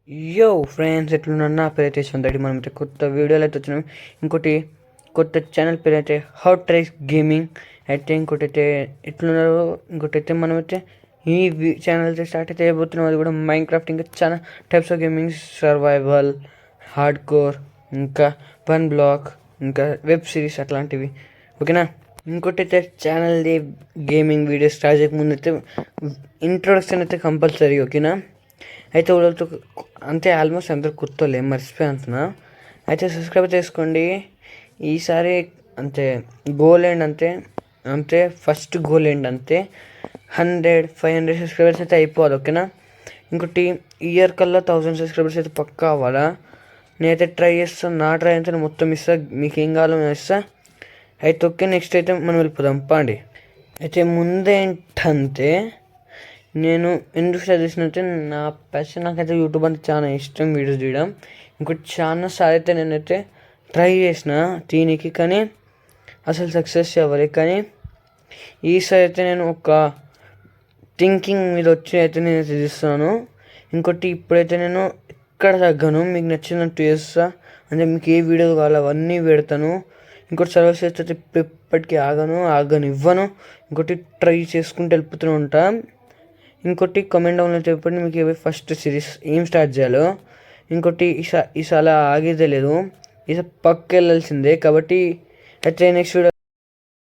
యో ఫ్రెండ్స్, ఎట్లున్నారు? నా పేరు అయితే సొంతటి. మనం అయితే కొత్త వీడియోలు అయితే వచ్చినాం. ఇంకోటి కొత్త ఛానల్ పేరు అయితే హాట్ రైస్ గేమింగ్ అయితే. ఇంకోటి అయితే ఎట్లున్నారు? ఇంకోటి అయితే మనమైతే ఈ ఛానల్ అయితే స్టార్ట్ అయితే అయిపోతున్నాం. అది కూడా మైండ్ క్రాఫ్ట్, ఇంకా చాలా types of gaming, survival, hard core, ఇంకా వన్ బ్లాక్, ఇంకా వెబ్ సిరీస్ అట్లాంటివి. ఓకేనా? ఇంకోటి అయితే ఛానల్ది గేమింగ్ వీడియో స్టార్ట్ చేయకముందు అయితే ఇంట్రొడక్షన్ అయితే కంపల్సరీ. ఓకేనా? అయితే వాళ్ళతో అంతే, ఆల్మోస్ట్ అందరు కొత్తలే, మర్చిపోయి అంటున్నా. అయితే సబ్స్క్రైబ్ చేసుకోండి ఈసారి. అంతే గోల్ ఏంటంటే, అంతే ఫస్ట్ గోల్ ఏంటంటే 500 సబ్స్క్రైబర్స్ అయితే అయిపోవాలి. ఓకేనా? ఇంకోటి ఇయర్ కల్లా 1000 సబ్స్క్రైబర్స్ అయితే పక్కా అవ్వాలా. నేనైతే ట్రై చేస్తాను. నా ట్రై అయితే మొత్తం ఇస్తా, మీకు ఏం కావాలో ఇస్తా. అయితే ఓకే, నెక్స్ట్ అయితే మనం వెళ్ళిపోదాం పాండి. అయితే ముందేంటంటే, నేను ఎందుకు చదివినట్టే నా ప్యాషన్, నాకైతే యూట్యూబ్ అంటే చాలా ఇష్టం, వీడియోస్ తీయడం. ఇంకోటి చాలాసార్లు అయితే నేనైతే ట్రై చేసిన దీనికి, కానీ అసలు సక్సెస్ అవ్వలేదు. కానీ ఈసారి అయితే నేను ఒక థింకింగ్ మీద వచ్చి అయితే నేను చదివిస్తున్నాను. ఇంకోటి ఇప్పుడైతే నేను ఎక్కడ తగ్గను, మీకు నచ్చినట్టు చేస్తా. అంటే మీకు ఏ వీడియో కావాలో అవన్నీ పెడతాను. ఇంకోటి సర్వీస్ చేస్తే ఇప్పటికీ ఆగనివ్వను. ఇంకోటి ట్రై చేసుకుంటూ వెళ్ళిపోతూనే ఉంటా. ఇంకోటి కమెంట్ డౌన్లో చెప్పండి మీకు ఫస్ట్ సిరీస్ ఏం స్టార్ట్ చేయాలో. ఇంకోటి ఈసారి ఆగేదే లేదు, ఈసారి పక్క వెళ్ళాల్సిందే. కాబట్టి అయితే నెక్స్ట్ వీడియో